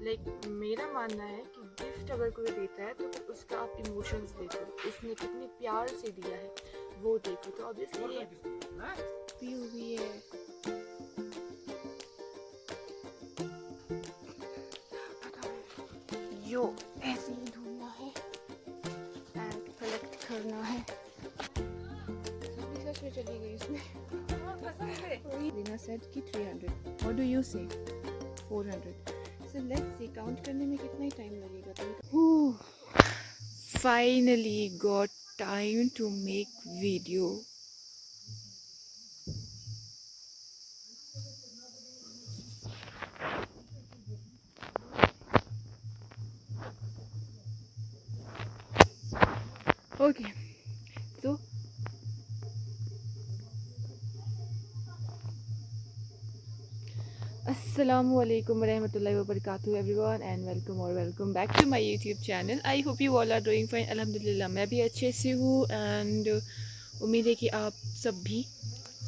मेरा मानना है कि गिफ्ट अगर कोई देता है तो फिर उसका आप इमोशंस देखो, उसने कितने प्यार से दिया है वो देखो। तो ऑब्वियसली ये भी हुई है। यो ऐसे ही ढूंढना है एंड कलेक्ट करना है। सच में चली गई इसमें। रीना सेड कि 300। व्हाट डू यू से? 400। सो लेट्स सी काउंट करने में कितना ही टाइम लगेगा। Finally got time to make video. Okay so अस्सलामु अलैकुम वरहमतुल्लाहि वबरकातुहू everyone and welcome back to my YouTube channel. I hope you all are doing fine. अल्हम्दुलिल्लाह मैं भी अच्छे से हूँ एंड उम्मीद है कि आप सब भी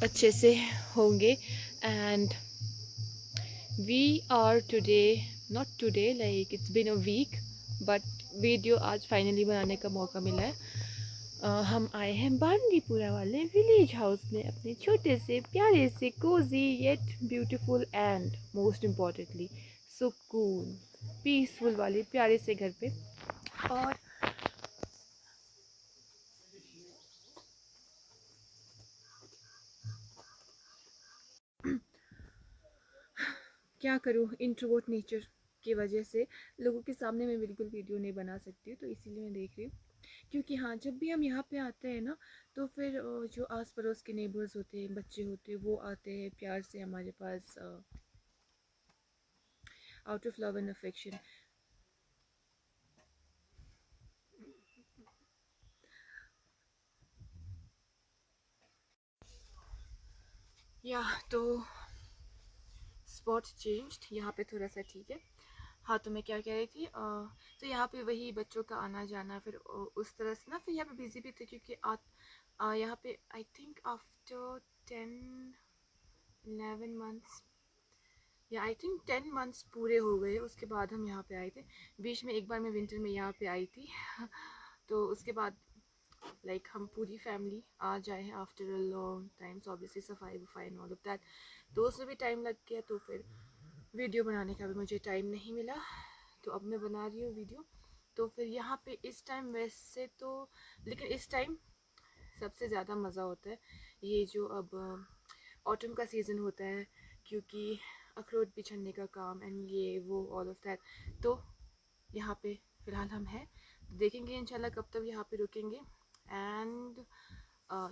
अच्छे से होंगे। And we are today not today like it's been a week but video आज फाइनली बनाने का मौका मिला है। हम आए हैं बांदीपुरा वाले विलेज हाउस में अपने छोटे से प्यारे से cosy yet beautiful and most importantly सुकून पीसफुल वाले प्यारे से घर पे। और क्या करूँ, इंट्रोवर्ट नेचर की वजह से लोगों के सामने मैं बिल्कुल वीडियो नहीं बना सकती हूँ, तो इसीलिए मैं देख रही हूँ। क्योंकि हाँ, जब भी हम यहाँ पे आते हैं ना तो फिर जो आस पड़ोस के नेबर्स होते हैं, बच्चे होते हैं, वो आते हैं प्यार से हमारे pass out of love and affection. या तो स्पॉट चेंज्ड, यहाँ पे थोड़ा सा ठीक है। हाँ, तो मैं क्या कह रही थी, तो यहाँ पे वही बच्चों का आना जाना, फिर उस तरह से ना, फिर यहाँ पे बिजी भी थे क्योंकि यहाँ पे आई थिंक आफ्टर 10-11 मंथ्स या आई थिंक 10 मंथ्स पूरे हो गए, उसके बाद हम यहाँ पे आए थे। बीच में एक बार मैं विंटर में यहाँ पे आई थी तो उसके बाद हम पूरी फैमिली आ जाए हैं after a long time. So obviously सफाई वफाई एंड ऑल ऑफ दैट, तो उसमें भी टाइम लग गया, तो फिर वीडियो बनाने का भी मुझे टाइम नहीं मिला। तो अब मैं बना रही हूँ वीडियो। तो फिर यहाँ पे इस टाइम वैसे तो, लेकिन इस टाइम सबसे ज़्यादा मज़ा होता है ये जो अब ऑटम का सीज़न होता है, क्योंकि अखरोट बिछड़ने का काम एंड ये वो ऑल ऑफ दैट। तो यहाँ पे फ़िलहाल हम हैं, देखेंगे इंशाल्लाह कब तक यहाँ पे रुकेंगे। एंड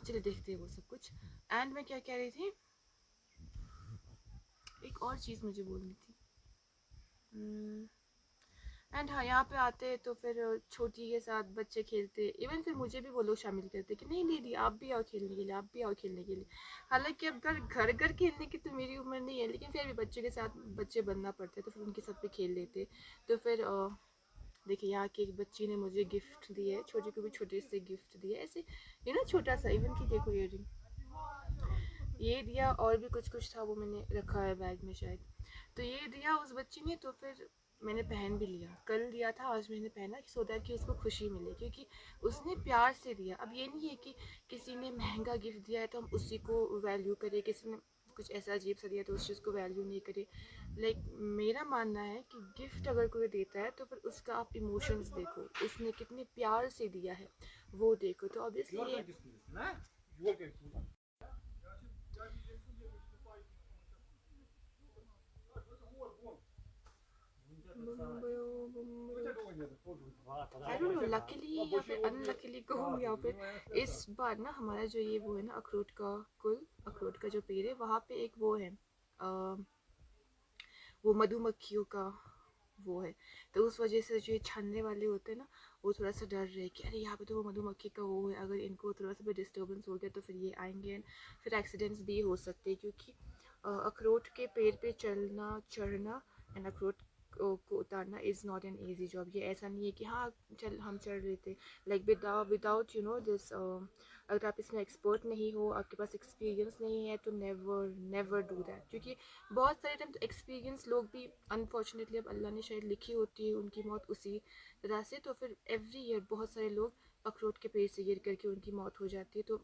चलिए देखते हैं वो सब कुछ। एंड मैं क्या कह रही थी, एक और चीज़ मुझे बोलनी थी। एंड हाँ, यहाँ पे आते हैं तो फिर छोटी के साथ बच्चे खेलते, इवन फिर मुझे भी वो लोग शामिल करते कि नहीं दीदी आप भी आओ खेलने के लिए, आप भी आओ खेलने के लिए। हालांकि अब घर घर खेलने की तो मेरी उम्र नहीं है, लेकिन फिर भी बच्चों के साथ बच्चे बनना पड़ते तो फिर उनके साथ भी खेल लेते। तो फिर देखिए यहाँ की एक बच्ची ने मुझे गिफ्ट दिया है, छोटी को भी छोटे से गिफ्ट दिया है ऐसे, ये ना छोटा सा, इवन की देखो इयररिंग ये दिया, और भी कुछ कुछ था वो मैंने रखा है बैग में शायद। तो ये दिया उस बच्ची ने, तो फिर मैंने पहन भी लिया, कल दिया था आज मैंने पहना सो दैट कि उसको खुशी मिले, क्योंकि उसने प्यार से दिया। अब ये नहीं है कि किसी ने महंगा गिफ्ट दिया है तो हम उसी को वैल्यू करें, किसी ने कुछ ऐसा अजीब सा दिया तो उस चीज़ को वैल्यू नहीं करे। मेरा मानना है कि गिफ्ट अगर कोई देता है तो फिर उसका आप इमोशंस देखो, उसने कितने प्यार से दिया है वो देखो। तो obviously I don't know luckily या फिर अनलकीली कहूँ, या फिर इस बार ना हमारा जो ये वो है ना अखरोट का कुल, अखरोट का जो पेड़ है वहाँ पे एक वो है वो मधुमक्खियों का वो है। तो उस वजह से जो ये छानने वाले होते हैं ना, वो थोड़ा सा डर रहे कि अरे यहाँ पे तो वो मधुमक्खी का वो है, अगर इनको थोड़ा सा भी डिस्टर्बेंस हो गया तो फिर ये आएंगे, फिर एक्सीडेंट्स भी हो सकते हैं। क्योंकि अखरोट के पेड़ पे चलना चढ़ना एंड अखरोट को उतारना is not an easy job. ये ऐसा नहीं है कि हाँ चल हम चढ़ लेते, like without you know this, अगर आप इसमें एक्सपर्ट नहीं हो, आपके पास एक्सपीरियंस नहीं है, तो नेवर नेवर डू दैट। क्योंकि बहुत सारे टाइम तो एक्सपीरियंस लोग भी अनफॉर्चुनेटली, अब अल्लाह ने शायद लिखी होती है उनकी मौत उसी तरह से, तो फिर एवरी ईयर बहुत सारे लोग अखरोट के पेड़ से गिर करके उनकी मौत हो जाती है। तो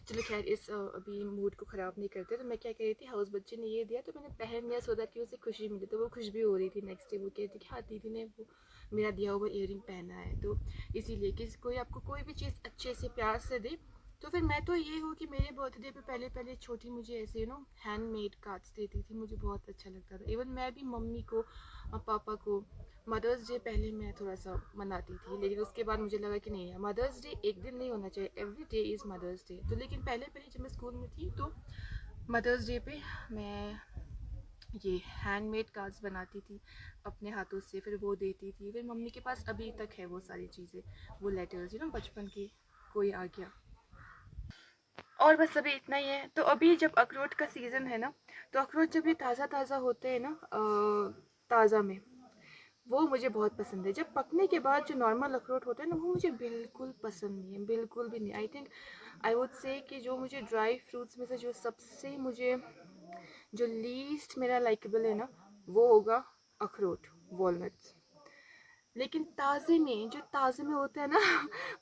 चलो खैर, इस अभी मूड को ख़राब नहीं करते। तो मैं क्या कह रही थी, हाउस बच्चे ने ये दिया तो मैंने पहन लिया सो दैट कि उसे खुशी मिली। तो वो खुश भी हो रही थी। नेक्स्ट डे वो कह रही थी कि हाँ दीदी ने वो मेरा दिया हुआ ईयरिंग पहना है। तो इसीलिए कि कोई आपको कोई भी चीज़ अच्छे से प्यार से दे, तो फिर मैं तो ये हूँ कि मेरे बर्थडे पे पहले पहले छोटी मुझे ऐसे हैंडमेड कार्ड्स देती थी, मुझे बहुत अच्छा लगता था। इवन मैं भी मम्मी को और पापा को मदर्स डे पहले मैं थोड़ा सा मनाती थी, लेकिन उसके बाद मुझे लगा कि नहीं, मदर्स डे एक दिन नहीं होना चाहिए, every day is mother's day. तो लेकिन पहले पहले जब मैं स्कूल में थी तो मदर्स डे पे मैं ये हैंडमेड कार्ड्स बनाती थी अपने हाथों से, फिर वो देती थी। फिर मम्मी के पास अभी तक है वो सारी चीज़ें, वो लेटर्स बचपन की, कोई आ गया। और बस अभी इतना ही है। तो अभी जब अखरोट का सीज़न है ना, तो अखरोट जब ये ताज़ा ताज़ा होते हैं ना, ताज़ा में, वो मुझे बहुत पसंद है। जब पकने के बाद जो नॉर्मल अखरोट होता है ना, वो मुझे बिल्कुल पसंद नहीं है, बिल्कुल भी नहीं। I think I would say कि जो मुझे ड्राई फ्रूट्स में से जो सबसे मुझे जो लीस्ट मेरा लाइकेबल है ना, वो होगा अखरोट, वॉलनट्स। लेकिन ताज़े में, जो ताज़े में होता है ना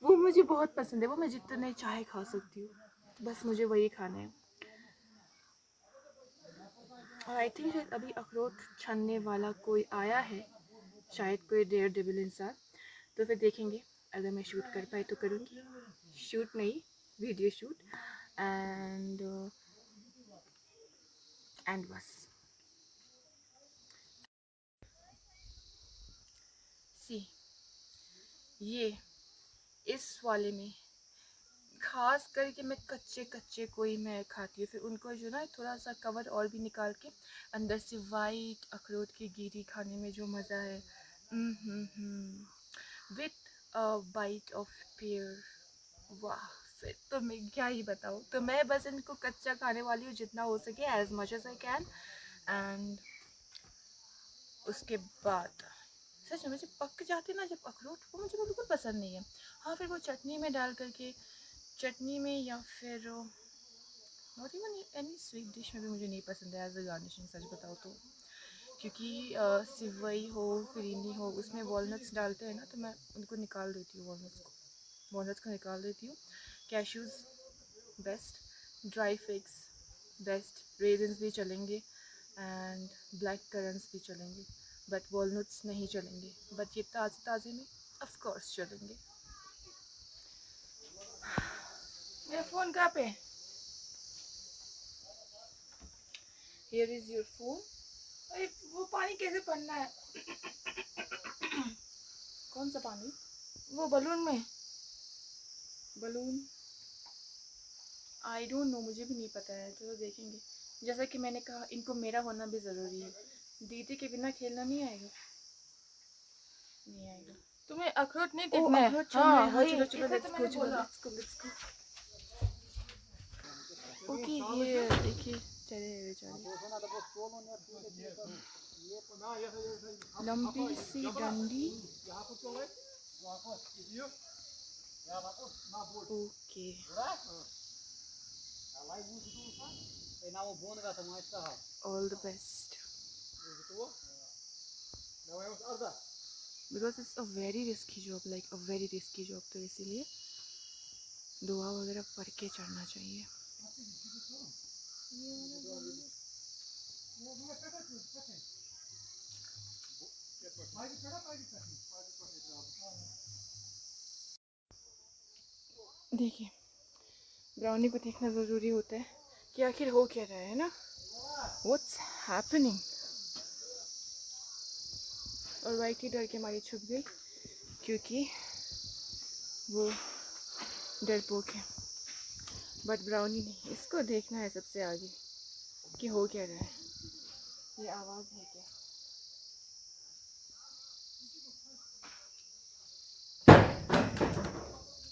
वो मुझे बहुत पसंद है। वो मैं जितने चाहे खा सकती हूँ, बस मुझे वही खाना है। और आई थिंक शायद अभी अखरोट छानने वाला कोई आया है, शायद कोई डेयर डेविल इंसान। तो फिर देखेंगे, अगर मैं शूट कर पाई तो करूँगी, शूट नहीं, वीडियो शूट। एंड बस सी, ये इस वाले में खास करके मैं कच्चे कच्चे कोई मैं खाती हूँ, फिर उनको जो ना थोड़ा सा कवर और भी निकाल के अंदर से वाइट अखरोट की गिरी खाने में जो मज़ा है, with a bite of pear, वाह। फिर तो मैं क्या ही बताऊँ। तो मैं बस इनको कच्चा खाने वाली हूँ जितना हो सके, as much as I can. And उसके बाद सच में मुझे पक जाते ना जब अखरोट, वो मुझे बिल्कुल पसंद नहीं है। हाँ, फिर वो चटनी में डाल करके, चटनी में या फिर not even any sweet dish में भी मुझे नहीं पसंद है एज अ गार्निशिंग, सच बताओ तो। क्योंकि सिवई हो, फिरीनी हो, उसमें वॉलनट्स डालते हैं ना, तो मैं उनको निकाल देती हूँ, वॉलनट्स को निकाल देती हूँ। Cashews best, dry figs best, raisins भी चलेंगे एंड ब्लैक करंट्स भी चलेंगे, बट वॉलनट्स नहीं चलेंगे। बट ये ताज़े ताज़े में ऑफ कोर्स चलेंगे। मेरा फ़ोन कहाँ पे है? Here is your phone. अरे वो पानी कैसे पड़ना है? कौन सा पानी? वो बलून में, बलून आई डोंट नो, मुझे भी नहीं पता है। चलो देखेंगे। जैसा कि मैंने कहा, इनको मेरा होना भी ज़रूरी है। दीदी के बिना खेलना नहीं आएगा, नहीं आएगा। तुम्हें अखरोट नहीं देखना है? अखरोट हाँ हाँ वही, चलो चलो, इसलिए तो लेट्स गो मैंने चलो, बोला। Let's go let's go. Okay ये देखिए, चले बेचारे, लंबी सी डंडी। Okay, all the best, because it's a very risky job, like a very risky job. तो इसीलिए दुआ वगैरह पढ़ के चढ़ना चाहिए। देखिए, ब्राउनी को देखना ज़रूरी होता है कि आखिर हो क्या रहा है ना, व्हाट्स हैपनिंग। और वाइट ही डर के हमारी छुप गई, क्योंकि वो डरपोक है। बट ब्राउनी नहीं, इसको देखना है सबसे आगे कि हो क्या रहा है। ये आवाज़ है क्या?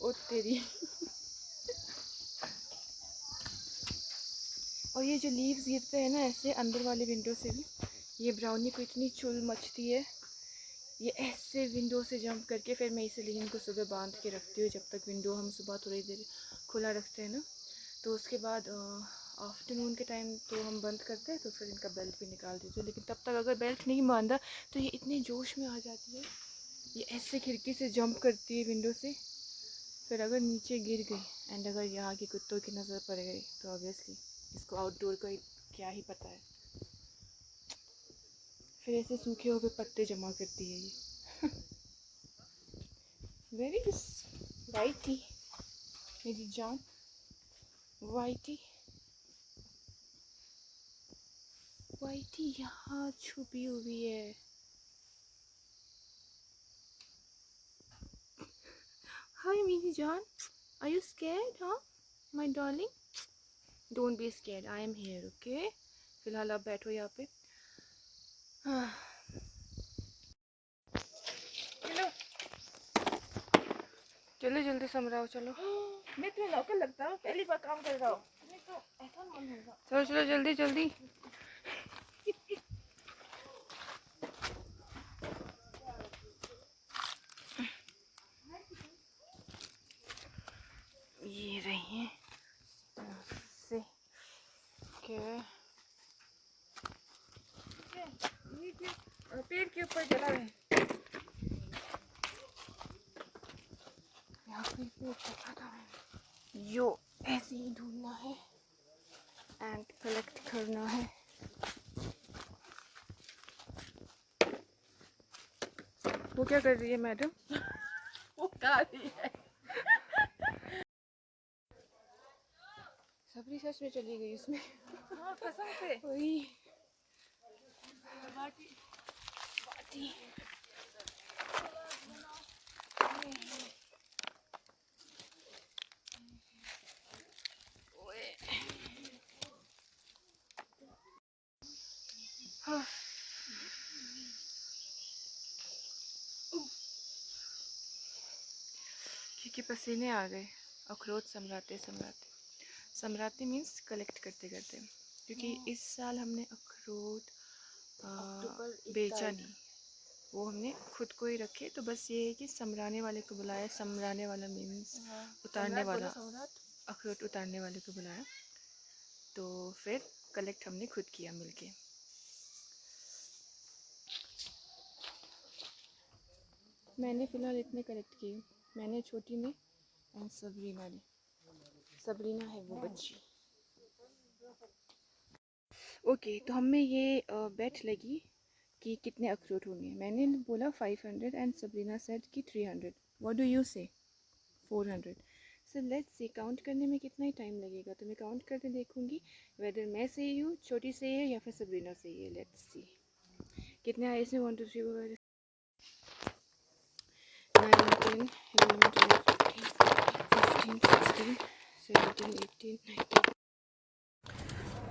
ओ तेरी और ये जो लीव्स गिरते हैं ना ऐसे अंदर वाले विंडो से भी, ये ब्राउनी को इतनी चुल मचती है, ये ऐसे विंडो से जंप करके, फिर मैं इसीलिए इनको सुबह बांध के रखती हूँ। जब तक विंडो हम सुबह थोड़ी देर खुला रखते हैं ना, तो उसके बाद आफ्टरनून के टाइम तो हम बंद करते हैं, तो फिर इनका बेल्ट भी निकाल देते हैं। लेकिन तब तक अगर बेल्ट नहीं बांधा तो ये इतने जोश में आ जाती है, ये ऐसे खिड़की से जंप करती है विंडो से। फिर अगर नीचे गिर गई एंड अगर यहाँ के कुत्तों की नज़र पड़ गई तो ऑब्वियसली इसको आउटडोर का क्या ही पता है। फिर ऐसे सूखे हुए पत्ते जमा करती है ये। वेरी वाइटी मेरी जान, वाइटी वाइटी यहाँ छुपी हुई है। हाय मेरी जान, आर यू स्कैर्ड? हाँ my darling, don't be scared, I am here, okay. फिलहाल आप बैठो यहाँ पे। हाँ चलो जल्दी समझाओ, चलो। मैं तुम्हें नौकर लगता हूँ, पहली बार काम कर रहा हूँ। मैं तो ऐसा मन होगा। चलो चलो जल्दी जल्दी। ये रही है से क्या पेड़ के ऊपर चला है। यहाँ पे देखा था मैंने। यो ऐसे ही ढूंढना है एंड कलेक्ट करना है। वो क्या कर रही है मैडम? वो खा रही है। सबरी सच में चली गई उसमें। हाँ कसम से। वही बाटी बाटी। हाँ। क्योंकि पसीने आ गए अखरोट समराते समराते मीन्स कलेक्ट करते करते। क्योंकि इस साल हमने अखरोट बेचा नहीं, वो हमने खुद को ही रखे। तो बस ये है कि समराने वाले को बुलाया, समराने वाला मीन्स उतारने वाला, अखरोट उतारने वाले को बुलाया, तो फिर कलेक्ट हमने खुद किया मिलके। मैंने फ़िलहाल इतने कलेक्ट किए, मैंने, छोटी ने और सबरीना ने। सबरीना है वो बच्ची। ओके तो हमें ये बेट लगी कि कितने अखरोट होंगे। मैंने बोला 500 एंड सबरीना सेड कि 300। व्हाट डू यू से? 400। सो लेट्स सी काउंट करने में कितना ही टाइम लगेगा। तो मैं काउंट करके देखूंगी वेदर मैं सही हूँ, छोटी सही है या फिर सबरीना सही है। लेट्स सी कितने आए इसमें। 1 2 3 4 9 10 11 12 13 15 16 17 18 19।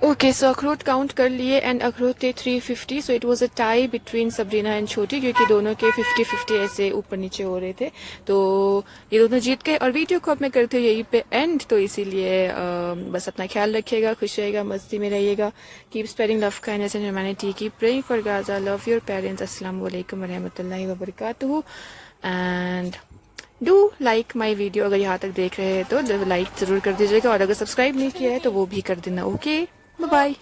ओके सो अखरोट काउंट कर लिए एंड अखरोट थे 350। So it was a tie between Sabrina and छोटी, क्योंकि दोनों के 50-50 ऐसे ऊपर नीचे हो रहे थे। तो ये दोनों जीत गए। और वीडियो को अब मैं करती हूँ यहीं पे एंड। तो इसीलिए बस अपना ख्याल रखिएगा, खुश रहिएगा, मस्ती में रहिएगा। Keep spreading love, kindness and humanity, keep praying for Gaza, love your parents. अस्सलाम वालेकुम व रहमतुल्लाहि व बरकातुहू। And do like my video. अगर यहाँ तक देख रहे हैं तो लाइक ज़रूर कर दीजिएगा, और अगर सब्सक्राइब नहीं किया है तो वो भी कर देना। Okay bye bye.